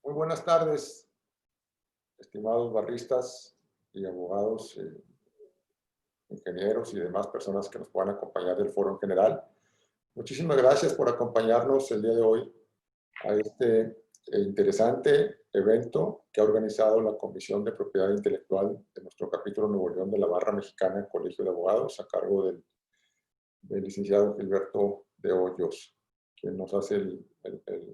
Muy buenas tardes, estimados barristas y abogados, ingenieros y demás personas que nos puedan acompañar del foro en general. Muchísimas gracias por acompañarnos el día de hoy a este interesante evento que ha organizado la Comisión de Propiedad Intelectual de nuestro capítulo Nuevo León de la Barra Mexicana Colegio de Abogados, a cargo del licenciado Gilberto de Hoyos, quien nos hace el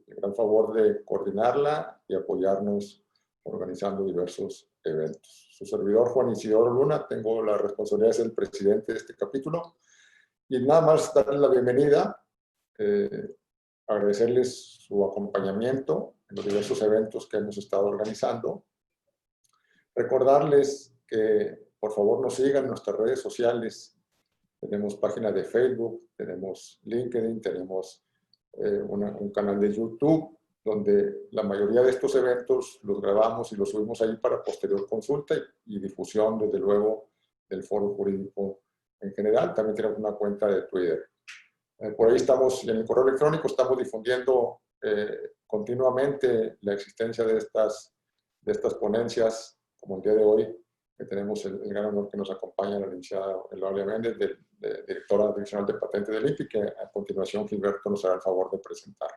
gran favor de coordinarla y apoyarnos organizando diversos eventos. Su servidor, Juan Isidoro Luna, tengo la responsabilidad de ser el presidente de este capítulo. Y nada más darles la bienvenida, agradecerles su acompañamiento en los diversos eventos que hemos estado organizando. Recordarles que por favor nos sigan en nuestras redes sociales. Tenemos página de Facebook, tenemos LinkedIn, tenemos un canal de YouTube, donde la mayoría de estos eventos los grabamos y los subimos ahí para posterior consulta y difusión, desde luego, del foro jurídico en general. También tenemos una cuenta de Twitter. Por ahí estamos, en el correo electrónico, estamos difundiendo continuamente la existencia de estas ponencias, como el día de hoy, que tenemos el gran honor que nos acompaña la licenciada Eulalia Méndez, directora adicional de patente del INPI, que a continuación Gilberto nos hará el favor de presentar.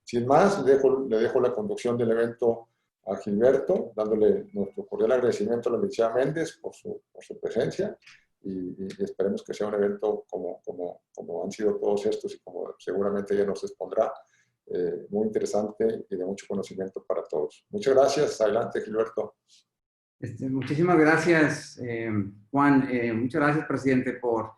Sin más, le dejo la conducción del evento a Gilberto, dándole nuestro cordial agradecimiento a la licenciada Méndez por su presencia y esperemos que sea un evento como han sido todos estos y como seguramente ella nos expondrá, muy interesante y de mucho conocimiento para todos. Muchas gracias. Adelante, Gilberto. Muchísimas gracias, Juan. Muchas gracias, presidente, por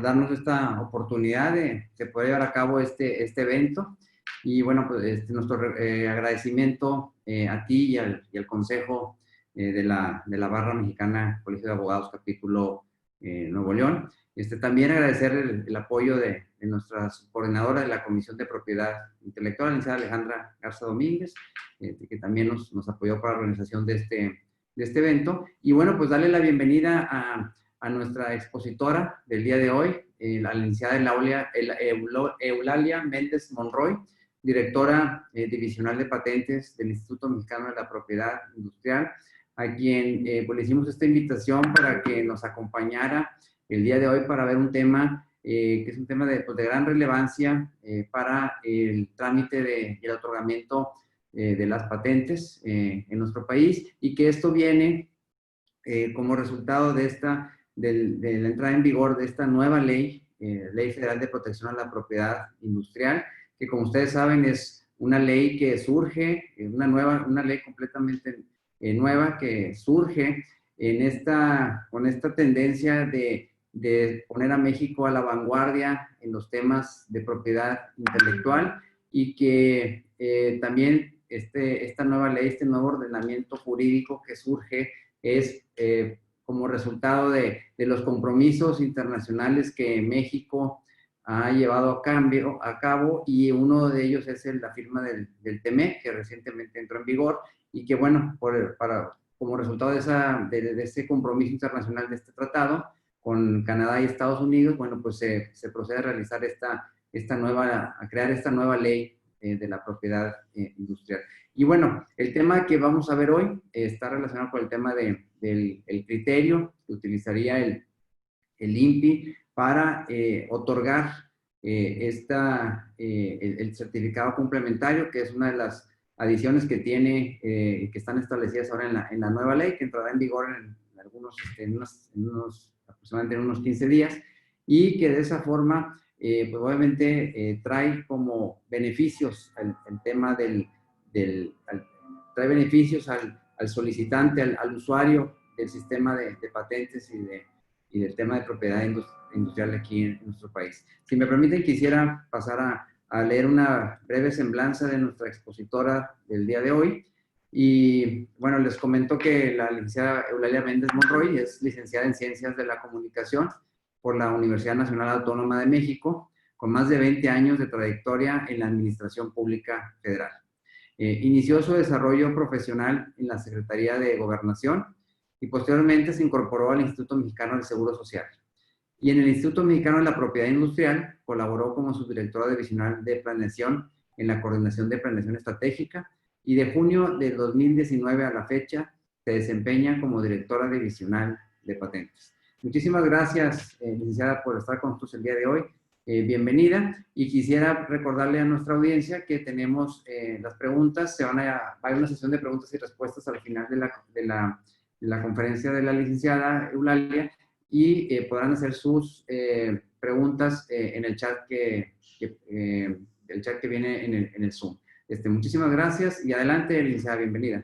darnos esta oportunidad de poder llevar a cabo este evento. Y bueno, pues nuestro agradecimiento a ti y al Consejo de la Barra Mexicana Colegio de Abogados, capítulo Nuevo León. También agradecer el apoyo de nuestra coordinadora de la Comisión de Propiedad Intelectual, la licenciada Alejandra Garza Domínguez, que también nos apoyó para la organización de este evento. Y bueno, pues darle la bienvenida a nuestra expositora del día de hoy, la licenciada Eulalia Méndez Monroy, directora divisional de patentes del Instituto Mexicano de la Propiedad Industrial, a quien pues le hicimos esta invitación para que nos acompañara el día de hoy para ver un tema que es un tema de gran relevancia para el trámite y el otorgamiento de las patentes en nuestro país, y que esto viene como resultado de la entrada en vigor de esta nueva ley, Ley Federal de Protección a la Propiedad Industrial, que como ustedes saben es una ley que surge, una ley completamente nueva que surge con esta tendencia de poner a México a la vanguardia en los temas de propiedad intelectual, y que también esta nueva ley, este nuevo ordenamiento jurídico que surge es como resultado de los compromisos internacionales que México ha llevado a cabo, y uno de ellos es la firma del TEMEC, que recientemente entró en vigor, y que bueno, como resultado de ese compromiso internacional de este tratado con Canadá y Estados Unidos, bueno, pues se procede a realizar a crear esta nueva ley de la propiedad industrial. Y bueno, el tema que vamos a ver hoy está relacionado con el tema del criterio que utilizaría el INPI para otorgar el certificado complementario, que es una de las adiciones que tiene, que están establecidas ahora en la nueva ley, que entrará en vigor aproximadamente en unos 15 días, y que de esa forma, pues obviamente trae como beneficios el tema trae beneficios al solicitante, al usuario del sistema de patentes y del tema de propiedad industrial aquí en nuestro país. Si me permiten, quisiera pasar a leer una breve semblanza de nuestra expositora del día de hoy. Y bueno, les comento que la licenciada Eulalia Méndez Monroy es licenciada en Ciencias de la Comunicación por la Universidad Nacional Autónoma de México, con más de 20 años de trayectoria en la Administración Pública Federal. Inició su desarrollo profesional en la Secretaría de Gobernación y posteriormente se incorporó al Instituto Mexicano del Seguro Social. Y en el Instituto Mexicano de la Propiedad Industrial colaboró como subdirectora divisional de planeación en la Coordinación de Planeación Estratégica, y de junio del 2019 a la fecha se desempeña como directora divisional de patentes. Muchísimas gracias, licenciada, por estar con nosotros el día de hoy. Bienvenida, y quisiera recordarle a nuestra audiencia que tenemos las preguntas, va a haber una sesión de preguntas y respuestas al final de la conferencia de la licenciada Eulalia, y podrán hacer sus preguntas en el chat que viene en el Zoom. Muchísimas gracias y adelante, licenciada, bienvenida.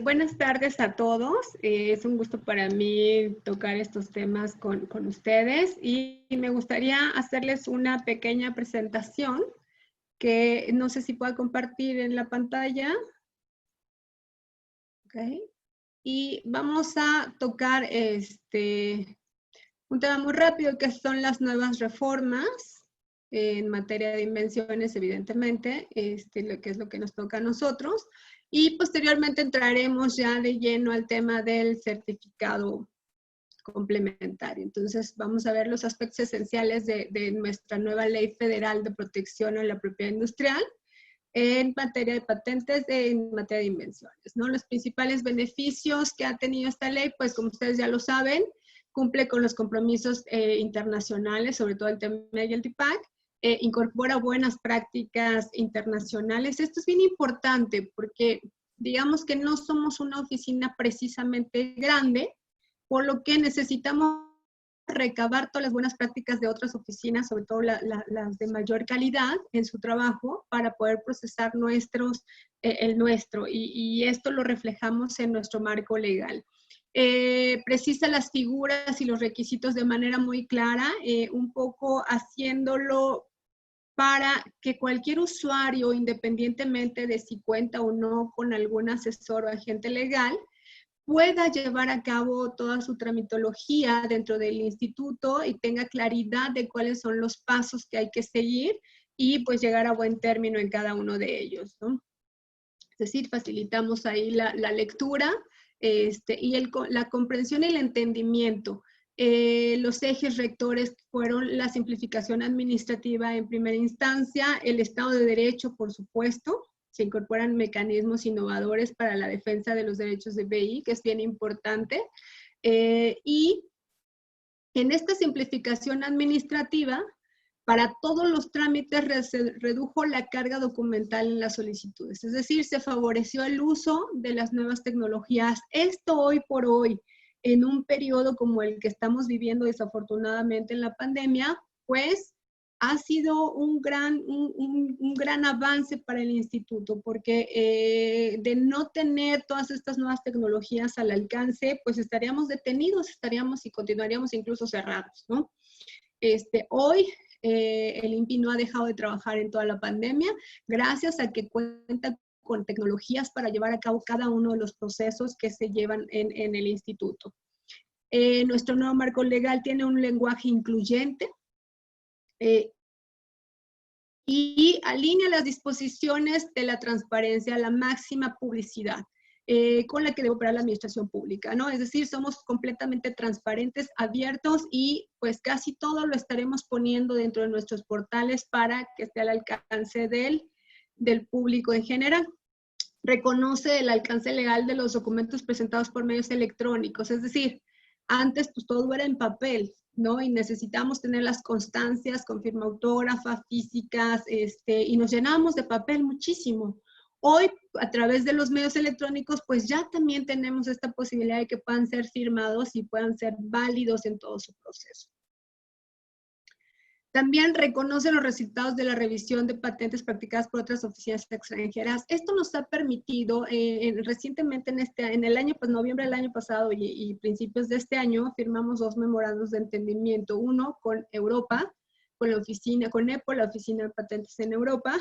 Buenas tardes a todos. Es un gusto para mí tocar estos temas con ustedes y me gustaría hacerles una pequeña presentación que no sé si puedo compartir en la pantalla. Okay. Y vamos a tocar un tema muy rápido que son las nuevas reformas en materia de invenciones, evidentemente, lo que es lo que nos toca a nosotros. Y posteriormente entraremos ya de lleno al tema del certificado complementario. Entonces vamos a ver los aspectos esenciales de nuestra nueva Ley Federal de Protección a la Propiedad Industrial en materia de patentes, en materia de invenciones, ¿no? Los principales beneficios que ha tenido esta ley, pues como ustedes ya lo saben, cumple con los compromisos internacionales, sobre todo el tema del TPAC, incorpora buenas prácticas internacionales. Esto es bien importante porque digamos que no somos una oficina precisamente grande, por lo que necesitamos recabar todas las buenas prácticas de otras oficinas, sobre todo las de mayor calidad en su trabajo, para poder procesar el nuestro, y esto lo reflejamos en nuestro marco legal. Precisa las figuras y los requisitos de manera muy clara, un poco haciéndolo para que cualquier usuario, independientemente de si cuenta o no con algún asesor o agente legal, pueda llevar a cabo toda su tramitología dentro del instituto y tenga claridad de cuáles son los pasos que hay que seguir y pues llegar a buen término en cada uno de ellos, ¿no? Es decir, facilitamos ahí la lectura y la comprensión y el entendimiento. Los ejes rectores fueron la simplificación administrativa en primera instancia, el Estado de Derecho, por supuesto. Se incorporan mecanismos innovadores para la defensa de los derechos de BI, que es bien importante. Y en esta simplificación administrativa, para todos los trámites se redujo la carga documental en las solicitudes. Es decir, se favoreció el uso de las nuevas tecnologías. Esto hoy por hoy, en un periodo como el que estamos viviendo desafortunadamente en la pandemia, pues ha sido un gran avance para el instituto, porque de no tener todas estas nuevas tecnologías al alcance, pues estaríamos detenidos, y continuaríamos incluso cerrados, ¿no? Hoy el INPI no ha dejado de trabajar en toda la pandemia, gracias a que cuenta con tecnologías para llevar a cabo cada uno de los procesos que se llevan en el instituto. Nuestro nuevo marco legal tiene un lenguaje incluyente, y alinea las disposiciones de la transparencia a la máxima publicidad con la que debe operar la administración pública, ¿no? Es decir, somos completamente transparentes, abiertos, y pues casi todo lo estaremos poniendo dentro de nuestros portales para que esté al alcance del público en general. Reconoce el alcance legal de los documentos presentados por medios electrónicos, es decir, antes pues todo era en papel, ¿no? Y necesitamos tener las constancias con firma autógrafa, físicas, y nos llenábamos de papel muchísimo. Hoy, a través de los medios electrónicos, pues ya también tenemos esta posibilidad de que puedan ser firmados y puedan ser válidos en todo su proceso. También reconoce los resultados de la revisión de patentes practicadas por otras oficinas extranjeras. Esto nos ha permitido, recientemente en el año, pues noviembre del año pasado y principios de este año, firmamos 2 memorandos de entendimiento. Uno con Europa, con la oficina, con EPO, la oficina de patentes en Europa,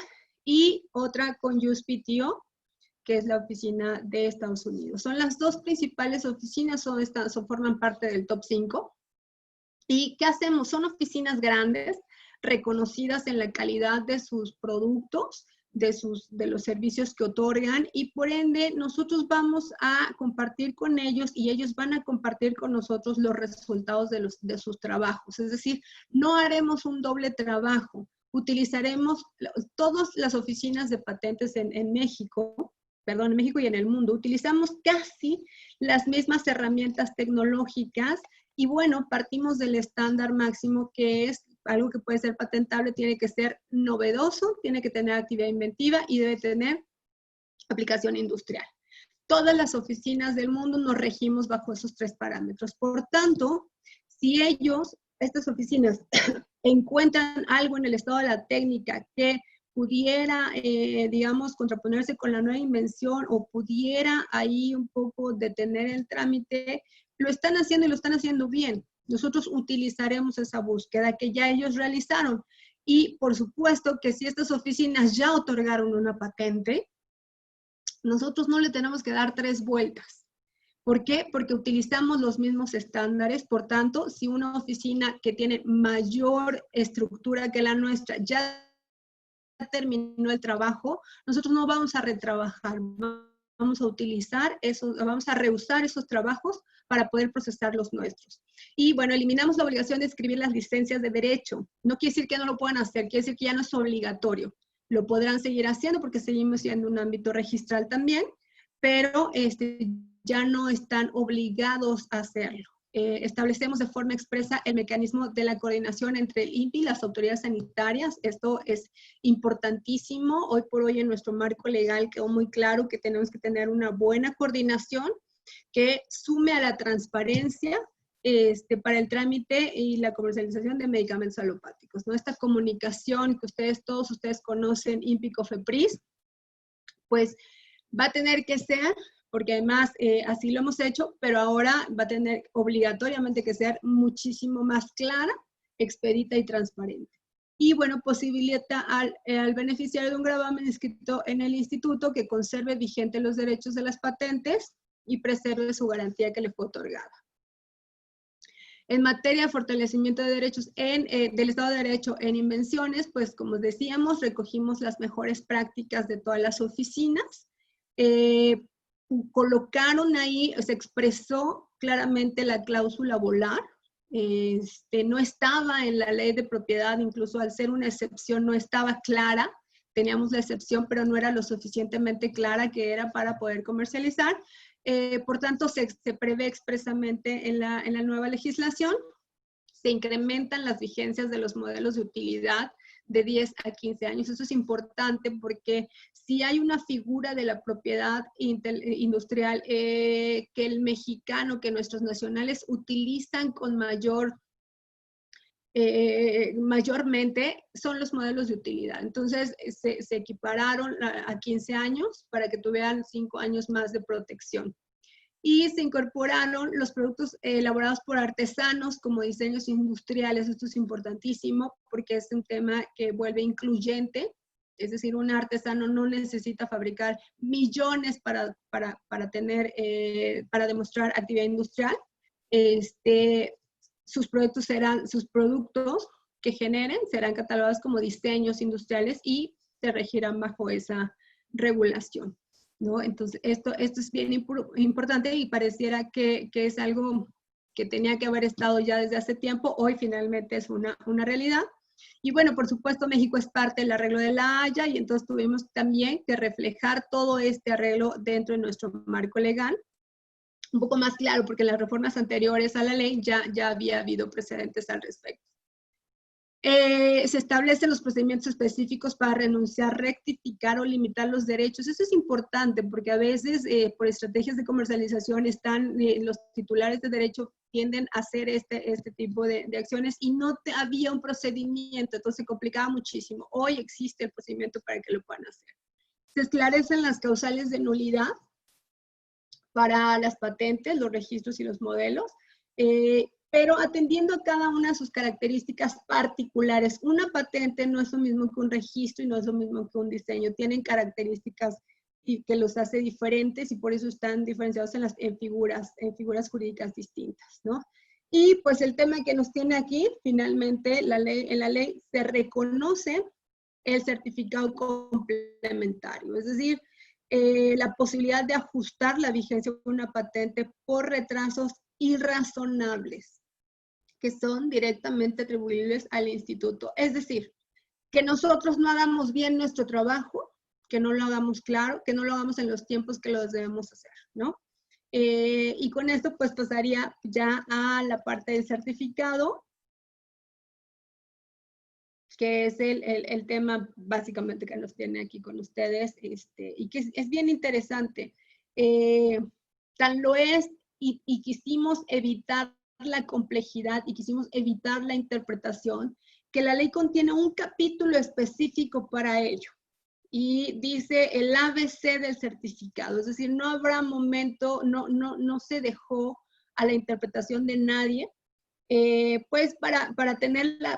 y otra con USPTO, que es la oficina de Estados Unidos. Son las 2 principales oficinas, forman parte del top 5. ¿Y qué hacemos? Son oficinas grandes, reconocidas en la calidad de sus productos, de los servicios que otorgan, y por ende nosotros vamos a compartir con ellos y ellos van a compartir con nosotros los resultados de sus trabajos. Es decir, no haremos un doble trabajo. utilizaremos todas las oficinas de patentes en México, perdón, en México y en el mundo, utilizamos casi las mismas herramientas tecnológicas y bueno, partimos del estándar máximo que es algo que puede ser patentable, tiene que ser novedoso, tiene que tener actividad inventiva y debe tener aplicación industrial. Todas las oficinas del mundo nos regimos bajo esos 3 parámetros. Por tanto, si estas oficinas, encuentran algo en el estado de la técnica que pudiera, digamos, contraponerse con la nueva invención o pudiera ahí un poco detener el trámite, lo están haciendo y lo están haciendo bien. Nosotros utilizaremos esa búsqueda que ya ellos realizaron. Y por supuesto que si estas oficinas ya otorgaron una patente, nosotros no le tenemos que dar 3 vueltas. ¿Por qué? Porque utilizamos los mismos estándares. Por tanto, si una oficina que tiene mayor estructura que la nuestra ya terminó el trabajo, nosotros no vamos a retrabajar, vamos a utilizar esos, vamos a reusar esos trabajos para poder procesar los nuestros. Y bueno, eliminamos la obligación de escribir las licencias de derecho. No quiere decir que no lo puedan hacer, quiere decir que ya no es obligatorio. Lo podrán seguir haciendo porque seguimos siendo un ámbito registral también, pero ya no están obligados a hacerlo. Establecemos de forma expresa el mecanismo de la coordinación entre el INPI y las autoridades sanitarias. Esto es importantísimo. Hoy por hoy en nuestro marco legal quedó muy claro que tenemos que tener una buena coordinación que sume a la transparencia para el trámite y la comercialización de medicamentos alopáticos, ¿no? Esta comunicación que todos ustedes conocen, INPI-COFEPRIS, pues va a tener que ser, porque además así lo hemos hecho, pero ahora va a tener obligatoriamente que ser muchísimo más clara, expedita y transparente. Y bueno, posibilita al beneficiario de un gravamen inscrito en el instituto que conserve vigente los derechos de las patentes y preserve su garantía que le fue otorgada. En materia de fortalecimiento de derechos del Estado de Derecho en invenciones, pues como decíamos, recogimos las mejores prácticas de todas las oficinas. Colocaron ahí, se expresó claramente la cláusula volar. No estaba en la ley de propiedad, incluso al ser una excepción no estaba clara. Teníamos la excepción, pero no era lo suficientemente clara que era para poder comercializar. Por tanto, se prevé expresamente en la nueva legislación, se incrementan las vigencias de los modelos de utilidad de 10 a 15 años. Eso es importante porque si hay una figura de la propiedad industrial que el mexicano, que nuestros nacionales utilizan con mayormente, son los modelos de utilidad. Entonces, se equipararon a 15 años para que tuvieran 5 años más de protección. Y se incorporaron los productos elaborados por artesanos como diseños industriales. Esto es importantísimo porque es un tema que vuelve incluyente. Es decir, un artesano no necesita fabricar millones para demostrar actividad industrial. Sus productos que generen serán catalogados como diseños industriales y se regirán bajo esa regulación, ¿no? Entonces, esto es bien importante y pareciera que es algo que tenía que haber estado ya desde hace tiempo. Hoy finalmente es una realidad. Y bueno, por supuesto, México es parte del arreglo de la Haya y entonces tuvimos también que reflejar todo este arreglo dentro de nuestro marco legal. Un poco más claro, porque en las reformas anteriores a la ley ya había habido precedentes al respecto. Se establecen los procedimientos específicos para renunciar, rectificar o limitar los derechos. Eso es importante porque a veces por estrategias de comercialización los titulares de derecho tienden a hacer este tipo de acciones y no había un procedimiento, entonces se complicaba muchísimo. Hoy existe el procedimiento para que lo puedan hacer. Se esclarecen las causales de nulidad para las patentes, los registros y los modelos, pero atendiendo a cada una de sus características particulares. Una patente no es lo mismo que un registro y no es lo mismo que un diseño. Tienen características y que los hace diferentes y por eso están diferenciados en figuras jurídicas distintas, ¿no? Y pues el tema que nos tiene aquí, finalmente, en la ley se reconoce el certificado complementario, es decir, la posibilidad de ajustar la vigencia de una patente por retrasos irrazonables que son directamente atribuibles al instituto. Es decir, que nosotros no hagamos bien nuestro trabajo, que no lo hagamos claro, que no lo hagamos en los tiempos que los debemos hacer, ¿no? Y con esto pues pasaría ya a la parte del certificado, que es el tema básicamente que nos tiene aquí con ustedes, y que es bien interesante. Tan lo es, y quisimos evitar la complejidad y quisimos evitar la interpretación, que la ley contiene un capítulo específico para ello. Y dice el ABC del certificado, es decir, no habrá momento, no se dejó a la interpretación de nadie, pues para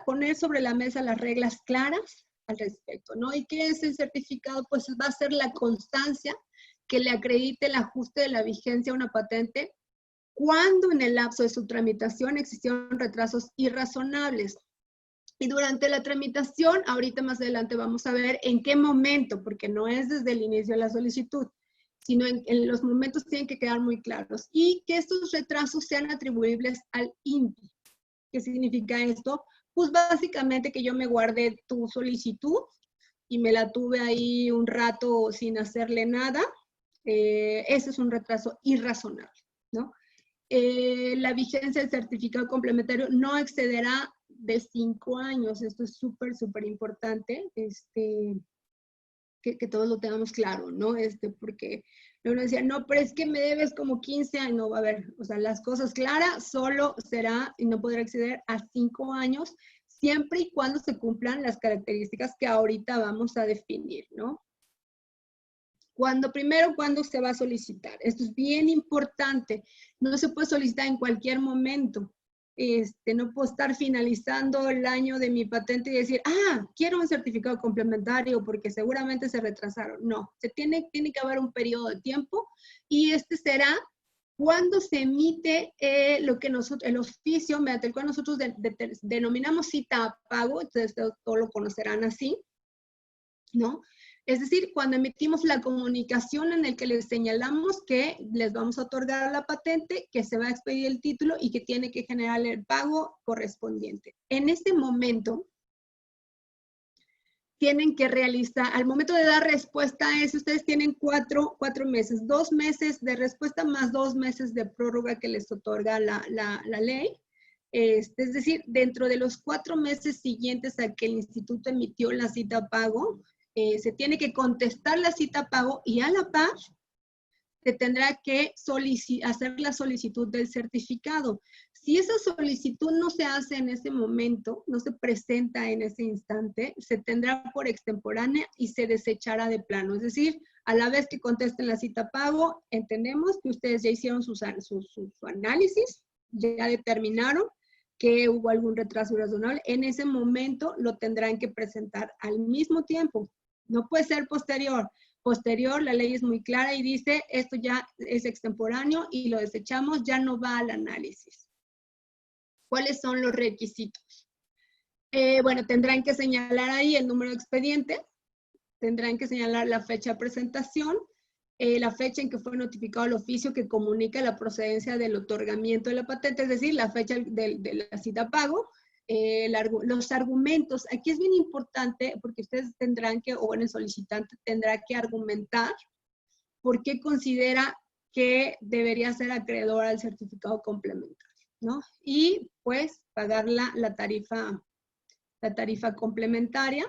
poner sobre la mesa las reglas claras al respecto, ¿no? ¿Y qué es el certificado? Pues va a ser la constancia que le acredite el ajuste de la vigencia a una patente cuando en el lapso de su tramitación existieron retrasos irrazonables. Y durante la tramitación, ahorita más adelante vamos a ver en qué momento, porque no es desde el inicio de la solicitud, sino en los momentos tienen que quedar muy claros. Y que estos retrasos sean atribuibles al INPI. ¿Qué significa esto? Pues básicamente que yo me guardé tu solicitud y me la tuve ahí un rato sin hacerle nada. Ese es un retraso irrazonable, ¿no? La vigencia del certificado complementario no excederá de 5 años. Esto es súper, súper importante, que todos lo tengamos claro, ¿no? Porque uno decía, no, pero es que me debes como 15 años. No, va a ver, o sea, las cosas claras, solo será y no podrá exceder a 5 años, siempre y cuando se cumplan las características que ahorita vamos a definir, ¿no? Primero, ¿cuándo se va a solicitar? Esto es bien importante. No se puede solicitar en cualquier momento. No puedo estar finalizando el año de mi patente y decir, quiero un certificado complementario porque seguramente se retrasaron. No, tiene que haber un periodo de tiempo y será cuando se emite lo que el oficio mediante el cual nosotros denominamos cita a pago. Entonces todos lo conocerán así, ¿no? Es decir, cuando emitimos la comunicación en el que les señalamos que les vamos a otorgar la patente, que se va a expedir el título y que tiene que generar el pago correspondiente. En este momento, tienen que realizar, al momento de dar respuesta a eso, ustedes tienen 4 meses, 2 meses de respuesta más 2 meses de prórroga que les otorga la ley. Es decir, dentro de los 4 meses siguientes a que el instituto emitió la cita a pago, se tiene que contestar la cita a pago y a la par se tendrá que hacer la solicitud del certificado. Si esa solicitud no se hace en ese momento, no se presenta en ese instante, se tendrá por extemporánea y se desechará de plano. Es decir, a la vez que contesten la cita a pago, entendemos que ustedes ya hicieron su análisis, ya determinaron que hubo algún retraso irrazonable. En ese momento lo tendrán que presentar al mismo tiempo. No puede ser posterior. Posterior, la ley es muy clara y dice, esto ya es extemporáneo y lo desechamos, ya no va al análisis. ¿Cuáles son los requisitos? Bueno, tendrán que señalar ahí el número de expediente, tendrán que señalar la fecha de presentación, la fecha en que fue notificado el oficio que comunica la procedencia del otorgamiento de la patente, es decir, la fecha de la cita a pago, los argumentos. Aquí es bien importante porque ustedes tendrán que, o bueno, el solicitante tendrá que argumentar por qué considera que debería ser acreedor al certificado complementario, ¿no? Y pues pagar la tarifa complementaria.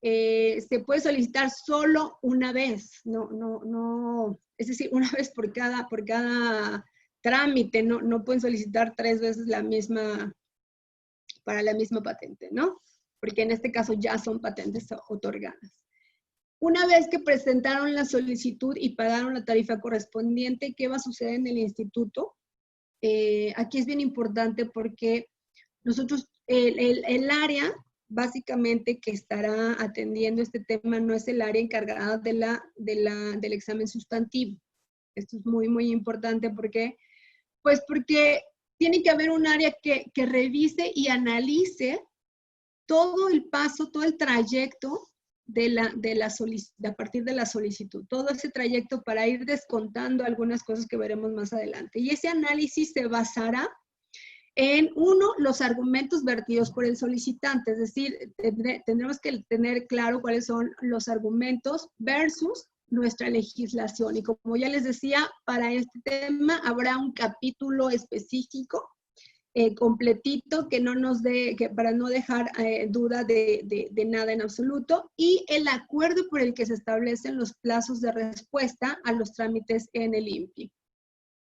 Se puede solicitar solo una vez, no, es decir, una vez por cada trámite, no pueden solicitar 3 veces para la misma patente, ¿no? Porque en este caso ya son patentes otorgadas. Una vez que presentaron la solicitud y pagaron la tarifa correspondiente, ¿qué va a suceder en el instituto? Aquí es bien importante porque nosotros, el área básicamente que estará atendiendo este tema no es el área encargada del examen sustantivo. Esto es muy, muy importante porque tiene que haber un área que revise y analice todo el paso, todo el trayecto a partir de la solicitud, todo ese trayecto para ir descontando algunas cosas que veremos más adelante. Y ese análisis se basará En uno, los argumentos vertidos por el solicitante, es decir, tendremos que tener claro cuáles son los argumentos versus nuestra legislación. Y como ya les decía, para este tema habrá un capítulo específico, completito, que no nos dé, que para no dejar duda de nada en absoluto, y el acuerdo por el que se establecen los plazos de respuesta a los trámites en el INPI.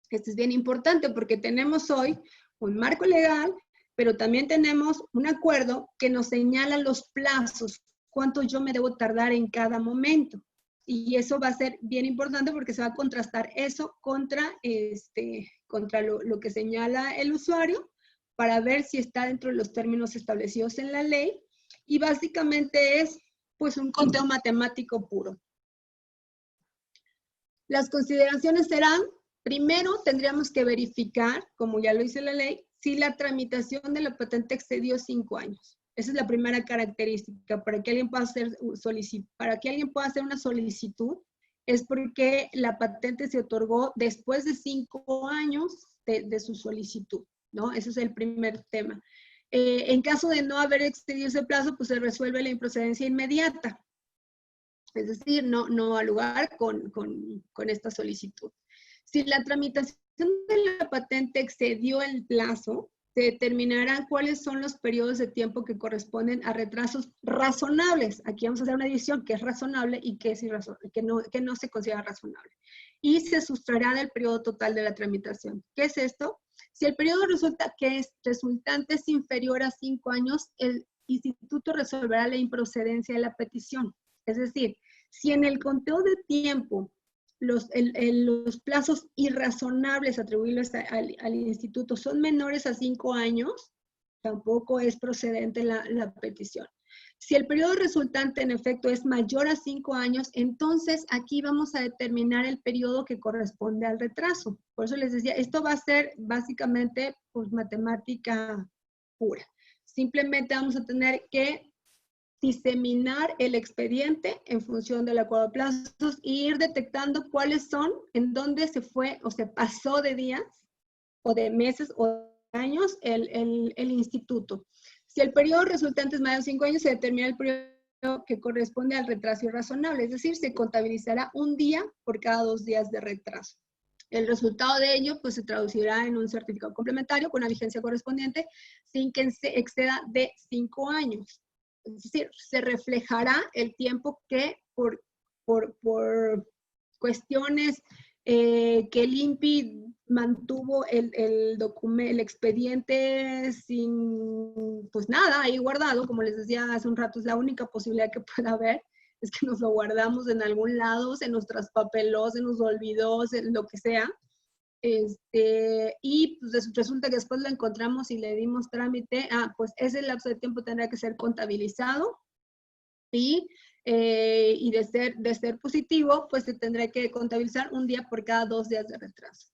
Esto es bien importante porque tenemos hoy un marco legal, pero también tenemos un acuerdo que nos señala los plazos, cuánto yo me debo tardar en cada momento. Y eso va a ser bien importante porque se va a contrastar eso contra lo que señala el usuario para ver si está dentro de los términos establecidos en la ley. Y básicamente es pues un conteo matemático puro. Las consideraciones serán: primero, tendríamos que verificar, como ya lo dice la ley, si la tramitación de la patente excedió 5 años. Esa es la primera característica. Para que alguien pueda hacer una solicitud, es porque la patente se otorgó después de 5 años de su solicitud, ¿no? Ese es el primer tema. En caso de no haber excedido ese plazo, pues se resuelve la improcedencia inmediata. Es decir, no al lugar con esta solicitud. Si la tramitación de la patente excedió el plazo, se determinará cuáles son los periodos de tiempo que corresponden a retrasos razonables. Aquí vamos a hacer una división que es razonable y que no se considera razonable. Y se sustraerá del periodo total de la tramitación. ¿Qué es esto? Si el periodo resultante es inferior a 5 años, el instituto resolverá la improcedencia de la petición. Es decir, si en el conteo de tiempo los plazos irrazonables atribuibles al instituto son menores a 5 años, tampoco es procedente la petición. Si el periodo resultante en efecto es mayor a 5 años, entonces aquí vamos a determinar el periodo que corresponde al retraso. Por eso les decía, esto va a ser básicamente pues, matemática pura. Simplemente vamos a tener que diseminar el expediente en función del acuerdo de plazos e ir detectando cuáles son, en dónde se fue o se pasó de días o de meses o de años el instituto. Si el periodo resultante es mayor de 5 años, se determina el periodo que corresponde al retraso irrazonable, es decir, se contabilizará un día por cada 2 días de retraso. El resultado de ello pues, se traducirá en un certificado complementario con la vigencia correspondiente sin que se exceda de 5 años. Es decir, se reflejará el tiempo que por cuestiones que el INPI mantuvo el expediente sin, pues nada, ahí guardado, como les decía hace un rato, es la única posibilidad que pueda haber, es que nos lo guardamos en algún lado, se nos traspapeló, se nos olvidó, lo que sea. Y pues resulta que después lo encontramos y le dimos trámite, pues ese lapso de tiempo tendrá que ser contabilizado y de ser positivo, pues se tendrá que contabilizar un día por cada 2 días de retraso.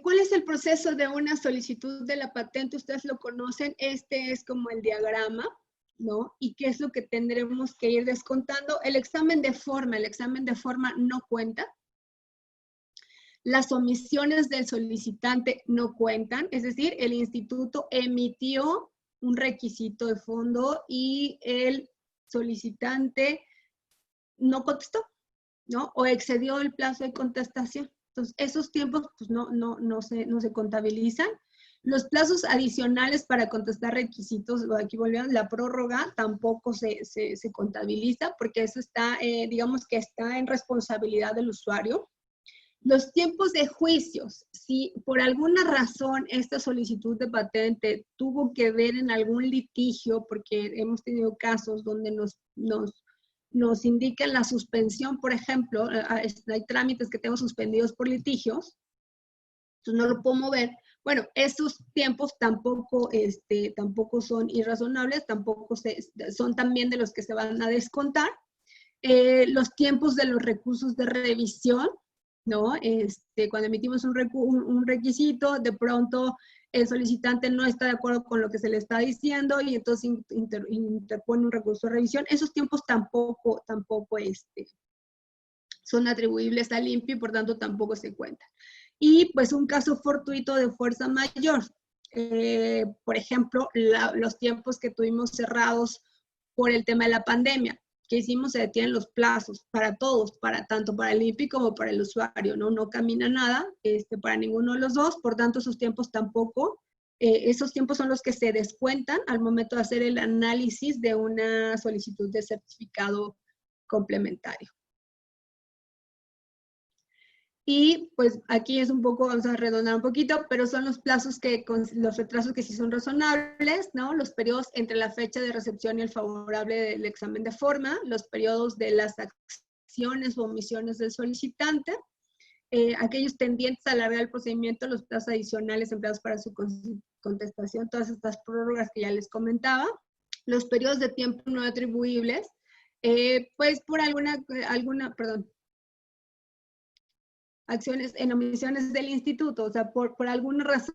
¿Cuál es el proceso de una solicitud de la patente? Ustedes lo conocen, este es como el diagrama, ¿no? ¿Y qué es lo que tendremos que ir descontando? El examen de forma no cuenta. Las omisiones del solicitante no cuentan, es decir, el instituto emitió un requisito de fondo y el solicitante no contestó, ¿no? O excedió el plazo de contestación. Entonces, esos tiempos pues, no se contabilizan. Los plazos adicionales para contestar requisitos, aquí volvemos, la prórroga tampoco se contabiliza porque eso está, digamos que está en responsabilidad del usuario. Los tiempos de juicios, si por alguna razón esta solicitud de patente tuvo que ver en algún litigio, porque hemos tenido casos donde nos indican la suspensión, por ejemplo, hay trámites que tenemos suspendidos por litigios, entonces no lo puedo mover. Bueno, esos tiempos tampoco son irrazonables, tampoco son también de los que se van a descontar. Los tiempos de los recursos de revisión, ¿no? Cuando emitimos un requisito, de pronto el solicitante no está de acuerdo con lo que se le está diciendo y entonces interpone un recurso de revisión. Esos tiempos tampoco son atribuibles al INPI, por tanto tampoco se cuentan. y pues un caso fortuito de fuerza mayor. Por ejemplo, los tiempos que tuvimos cerrados por el tema de la pandemia. ¿Qué hicimos? Se detienen los plazos para todos, tanto para el INPI como para el usuario, ¿no? No camina nada para ninguno de los dos, por tanto esos tiempos tampoco. Esos tiempos son los que se descuentan al momento de hacer el análisis de una solicitud de certificado complementario. Y pues aquí es un poco, vamos a redondar un poquito, pero son los plazos los retrasos que sí son razonables, ¿no? Los periodos entre la fecha de recepción y el favorable del examen de forma, los periodos de las acciones o omisiones del solicitante, aquellos tendientes a alargar el procedimiento, los plazos adicionales empleados para su contestación, todas estas prórrogas que ya les comentaba, los periodos de tiempo no atribuibles, pues por acciones en omisiones del instituto, o sea, por alguna razón,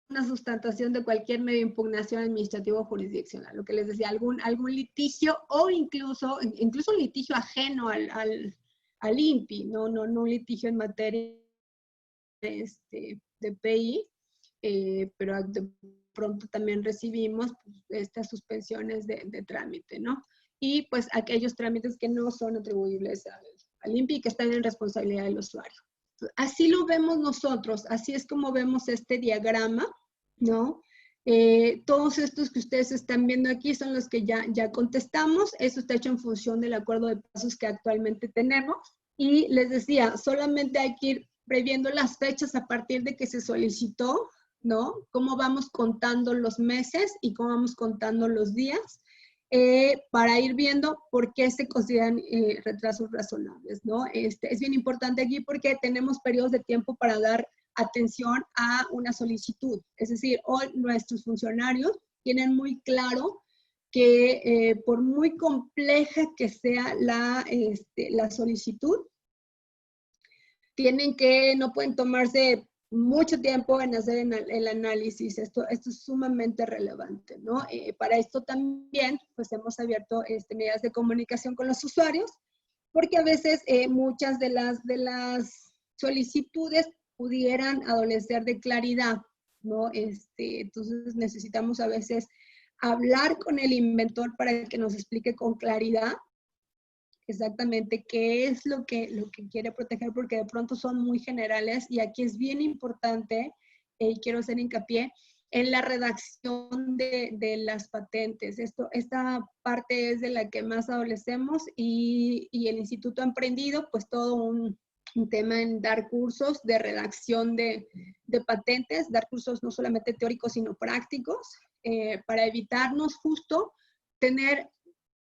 una sustantación de cualquier medio de impugnación administrativo o jurisdiccional, lo que les decía, algún litigio o incluso un litigio ajeno al INPI, no un litigio en materia de PI, pero de pronto también recibimos pues, estas suspensiones de trámite, ¿no? Y pues aquellos trámites que no son atribuibles al INPI y que están en responsabilidad del usuario. Así lo vemos nosotros, así es como vemos este diagrama, ¿no? Todos estos que ustedes están viendo aquí son los que ya contestamos. Eso está hecho en función del acuerdo de plazos que actualmente tenemos. Y les decía, solamente hay que ir previendo las fechas a partir de que se solicitó, ¿no? Cómo vamos contando los meses y cómo vamos contando los días. Para ir viendo por qué se consideran retrasos razonables, ¿no? Es bien importante aquí porque tenemos periodos de tiempo para dar atención a una solicitud. Es decir, hoy nuestros funcionarios tienen muy claro que por muy compleja que sea la solicitud, no pueden tomarse mucho tiempo en hacer el análisis. Esto es sumamente relevante, ¿no? Para esto también, pues hemos abierto medidas de comunicación con los usuarios, porque a veces muchas de las solicitudes pudieran adolecer de claridad, ¿no? Entonces necesitamos a veces hablar con el inventor para que nos explique con claridad exactamente qué es lo que quiere proteger, porque de pronto son muy generales y aquí es bien importante, y quiero hacer hincapié, en la redacción de las patentes. Esta parte es de la que más adolecemos y el instituto ha emprendido pues todo un tema en dar cursos de redacción de patentes, dar cursos no solamente teóricos sino prácticos, para evitarnos justo tener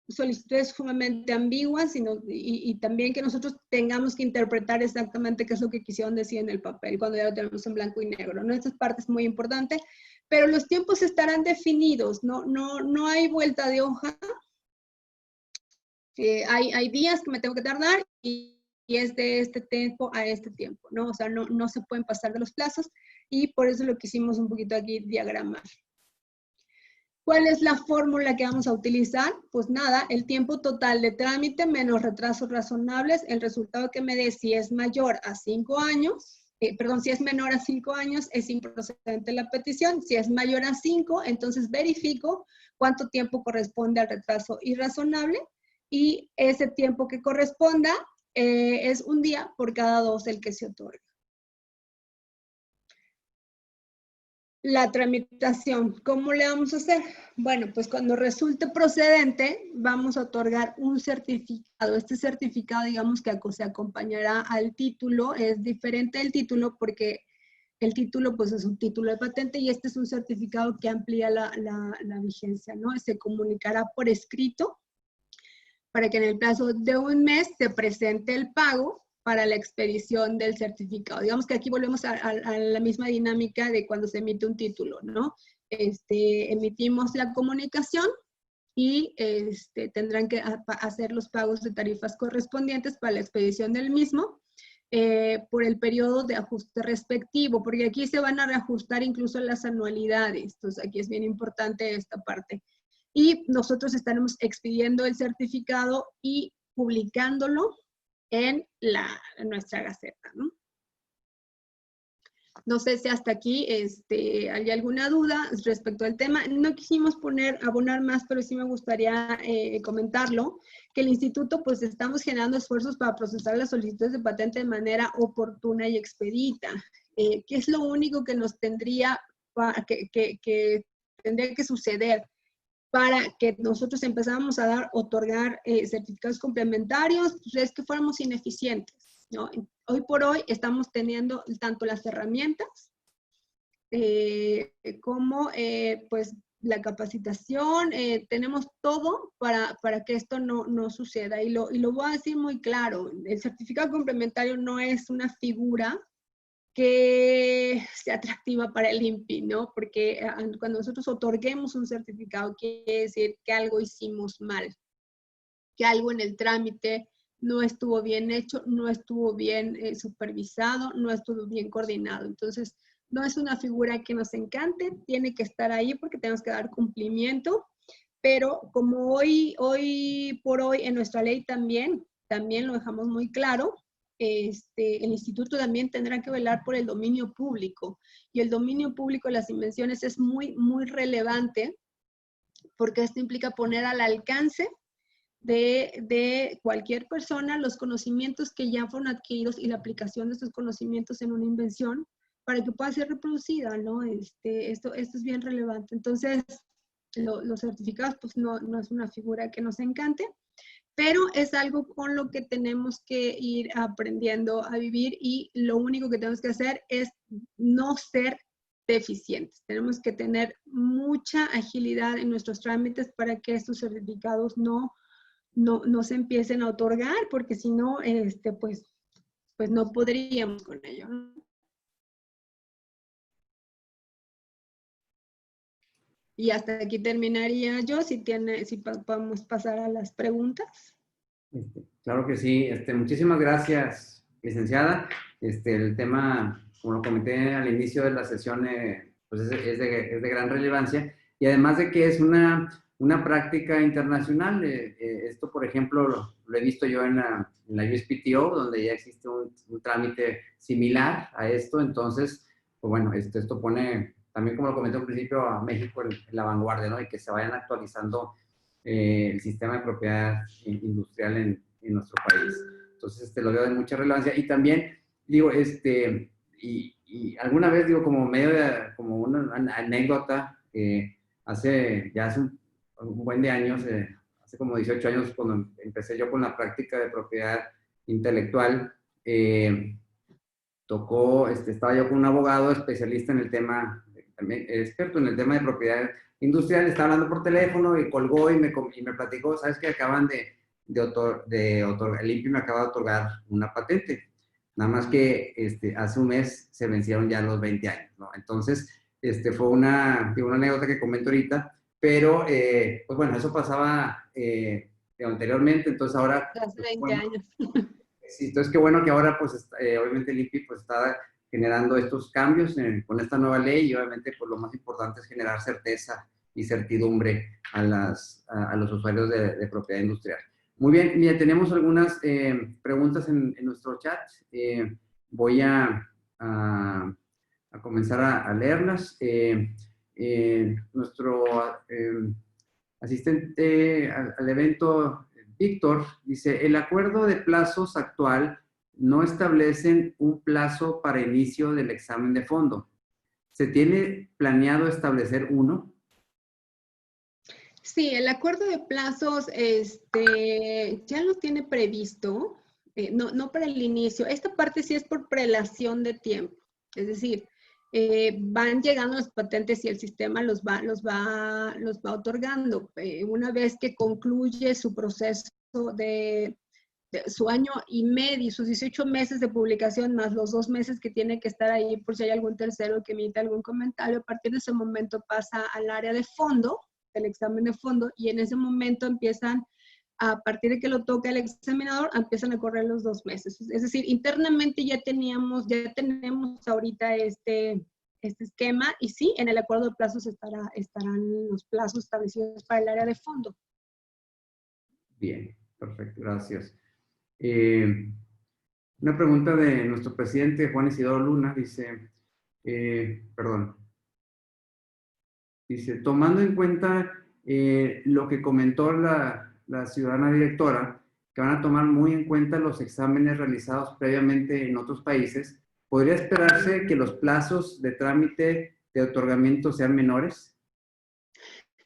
solicitudes sumamente ambiguas y también que nosotros tengamos que interpretar exactamente qué es lo que quisieron decir en el papel cuando ya lo tenemos en blanco y negro, ¿no? Esta parte es muy importante, pero los tiempos estarán definidos, no hay vuelta de hoja. Hay días que me tengo que tardar y es de este tiempo a este tiempo, ¿no? O sea, no se pueden pasar de los plazos y por eso lo quisimos un poquito aquí diagramar. ¿Cuál es la fórmula que vamos a utilizar? Pues nada, el tiempo total de trámite menos retrasos razonables, el resultado que me dé si es mayor a 5 años, si es menor a 5 años, es improcedente la petición. Si es mayor a 5, entonces verifico cuánto tiempo corresponde al retraso irrazonable y ese tiempo que corresponda es un día por cada 2 el que se otorga. La tramitación, ¿cómo le vamos a hacer? Bueno, pues cuando resulte procedente, vamos a otorgar un certificado. Este certificado, digamos que se acompañará al título, es diferente del título porque el título pues es un título de patente y este es un certificado que amplía la vigencia, ¿no? Se comunicará por escrito para que en el plazo de un mes se presente el pago para la expedición del certificado. Digamos que aquí volvemos a la misma dinámica de cuando se emite un título, ¿no? Emitimos la comunicación y tendrán que hacer los pagos de tarifas correspondientes para la expedición del mismo por el periodo de ajuste respectivo, porque aquí se van a reajustar incluso las anualidades. Entonces, aquí es bien importante esta parte. Y nosotros estaremos expidiendo el certificado y publicándolo en nuestra Gaceta, ¿no? No sé si hasta aquí hay alguna duda respecto al tema. No quisimos abonar más, pero sí me gustaría comentarlo, que el instituto pues estamos generando esfuerzos para procesar las solicitudes de patente de manera oportuna y expedita, que es lo único que nos tendría que tendría que suceder para que nosotros empezáramos a otorgar certificados complementarios, pues es que fuéramos ineficientes, ¿no? Hoy por hoy estamos teniendo tanto las herramientas como pues la capacitación, tenemos todo para que esto no suceda. Y lo voy a decir muy claro, el certificado complementario no es una figura que sea atractiva para el INPI, ¿no? Porque cuando nosotros otorguemos un certificado, quiere decir que algo hicimos mal, que algo en el trámite no estuvo bien hecho, no estuvo bien supervisado, no estuvo bien coordinado. Entonces, no es una figura que nos encante, tiene que estar ahí porque tenemos que dar cumplimiento, pero como hoy por hoy en nuestra ley también lo dejamos muy claro, el instituto también tendrá que velar por el dominio público, y el dominio público de las invenciones es muy, muy relevante, porque esto implica poner al alcance de cualquier persona los conocimientos que ya fueron adquiridos y la aplicación de estos conocimientos en una invención para que pueda ser reproducida, ¿no? Esto es bien relevante. Entonces, los certificados, pues no es una figura que nos encante, pero es algo con lo que tenemos que ir aprendiendo a vivir, y lo único que tenemos que hacer es no ser deficientes. Tenemos que tener mucha agilidad en nuestros trámites para que estos certificados no se empiecen a otorgar, porque si no, pues no podríamos con ello, ¿no? Y hasta aquí terminaría yo, si podemos pasar a las preguntas. Claro que sí. Muchísimas gracias, licenciada. El tema, como lo comenté al inicio de la sesión, pues es de gran relevancia, y además de que es una práctica internacional. Esto, por ejemplo, lo he visto yo en la USPTO, donde ya existe un trámite similar a esto. Entonces, pues bueno, esto pone también, como lo comenté al principio, a México en la vanguardia, ¿no? Y que se vayan actualizando el sistema de propiedad industrial en nuestro país. Entonces, lo veo de mucha relevancia. Y también, digo, y alguna vez, digo, como medio de, como una anécdota, hace un buen de años, hace como 18 años, cuando empecé yo con la práctica de propiedad intelectual, estaba yo con un abogado especialista en el tema, también experto en el tema de propiedad industrial. Estaba hablando por teléfono y colgó y me platicó, ¿sabes qué? Acaban el INPI me acaba de otorgar una patente. Nada más que hace un mes se vencieron ya los 20 años, ¿no? Entonces, fue una anécdota que comento ahorita, pero, pues bueno, eso pasaba anteriormente. Entonces ahora... Hace 20 bueno, años. Sí, entonces qué bueno que ahora, pues, obviamente el INPI pues está generando estos cambios con esta nueva ley, y obviamente pues lo más importante es generar certeza y certidumbre a los usuarios de propiedad industrial. Muy bien, mira, tenemos algunas preguntas en nuestro chat. Voy a comenzar a leerlas. Nuestro asistente al evento, Víctor, dice: el acuerdo de plazos actual no establecen un plazo para inicio del examen de fondo. ¿Se tiene planeado establecer uno? Sí, el acuerdo de plazos ya lo tiene previsto, no para el inicio. Esta parte sí es por prelación de tiempo, es decir, van llegando las patentes y el sistema los va otorgando. Una vez que concluye su proceso de su año y medio, sus 18 meses de publicación, más los 2 meses que tiene que estar ahí por si hay algún tercero que emite algún comentario, a partir de ese momento pasa al área de fondo, el examen de fondo, y en ese momento empiezan, a partir de que lo toca el examinador, empiezan a correr los 2 meses. Es decir, internamente ya tenemos ahorita este esquema, y sí, en el acuerdo de plazos estarán los plazos establecidos para el área de fondo. Bien, perfecto, gracias. Una pregunta de nuestro presidente Juan Isidoro Luna, dice: Perdón. Dice, tomando en cuenta lo que comentó la ciudadana directora, que van a tomar muy en cuenta los exámenes realizados previamente en otros países, ¿podría esperarse que los plazos de trámite de otorgamiento sean menores?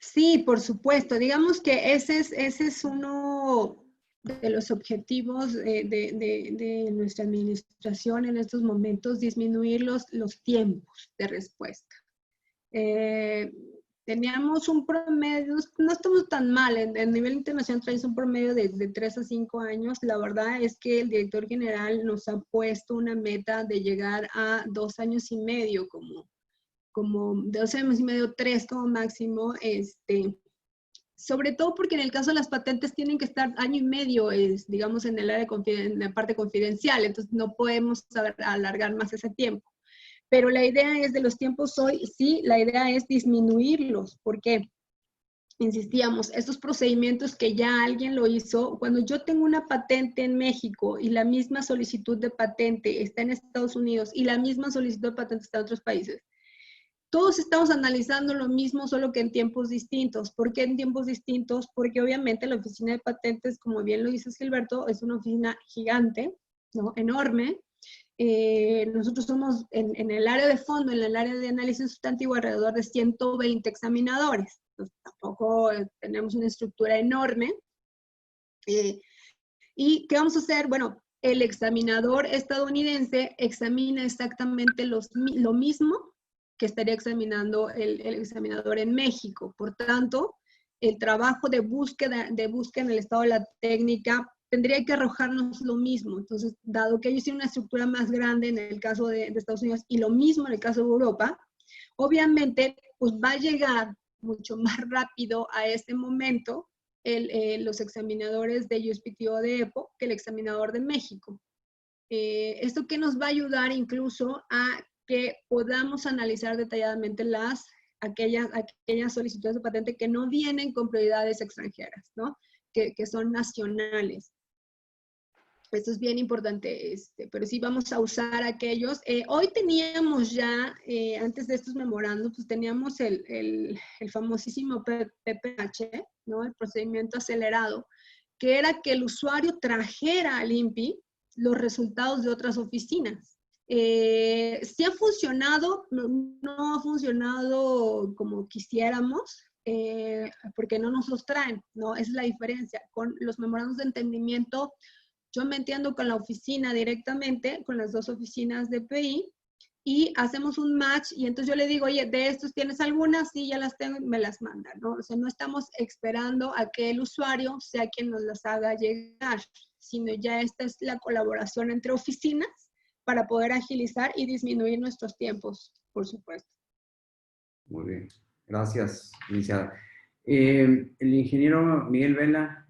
Sí, por supuesto. Digamos que ese es uno de los objetivos de nuestra administración en estos momentos, disminuir los tiempos de respuesta. Teníamos un promedio, no estamos tan mal, en nivel internacional traes un promedio de 3 a 5 años. La verdad es que el director general nos ha puesto una meta de llegar a 2 años y medio, como 2 años y medio, 3 como máximo, sobre todo porque en el caso de las patentes tienen que estar año y medio, digamos, en el área en la parte confidencial, entonces no podemos alargar más ese tiempo. Pero la idea es de los tiempos hoy, sí, la idea es disminuirlos, porque, insistíamos, estos procedimientos que ya alguien lo hizo, cuando yo tengo una patente en México y la misma solicitud de patente está en Estados Unidos y la misma solicitud de patente está en otros países, todos estamos analizando lo mismo, solo que en tiempos distintos. ¿Por qué en tiempos distintos? Porque obviamente la oficina de patentes, como bien lo dice Gilberto, es una oficina gigante, ¿no? Enorme. Nosotros somos en el área de fondo, en el área de análisis sustantivo, alrededor de 120 examinadores. Entonces, tampoco tenemos una estructura enorme. ¿Y qué vamos a hacer? Bueno, el examinador estadounidense examina exactamente lo mismo que estaría examinando el examinador en México. Por tanto, el trabajo de búsqueda en el estado de la técnica tendría que arrojarnos lo mismo. Entonces, dado que ellos tienen una estructura más grande en el caso de Estados Unidos y lo mismo en el caso de Europa, obviamente, pues va a llegar mucho más rápido a este momento los examinadores de USPTO de EPO que el examinador de México. ¿Esto qué nos va a ayudar incluso a que podamos analizar detalladamente aquellas solicitudes de patente que no vienen con prioridades extranjeras, ¿no? Que son nacionales? Esto es bien importante, pero sí vamos a usar aquellos. Hoy teníamos ya, antes de estos memorandos, pues teníamos el famosísimo PPH, ¿no? El procedimiento acelerado, que era que el usuario trajera al INPI los resultados de otras oficinas. Sí ha funcionado, no ha funcionado como quisiéramos, porque no nos los traen, ¿no? Esa es la diferencia. Con los memorandos de entendimiento, yo me entiendo con la oficina directamente, con las dos oficinas de PI, y hacemos un match, y entonces yo le digo, oye, ¿de estos tienes algunas? Sí, ya las tengo, y me las mandan, ¿no? O sea, no estamos esperando a que el usuario sea quien nos las haga llegar, sino ya esta es la colaboración entre oficinas para poder agilizar y disminuir nuestros tiempos, por supuesto. Muy bien. Gracias, licenciada. El ingeniero Miguel Vela,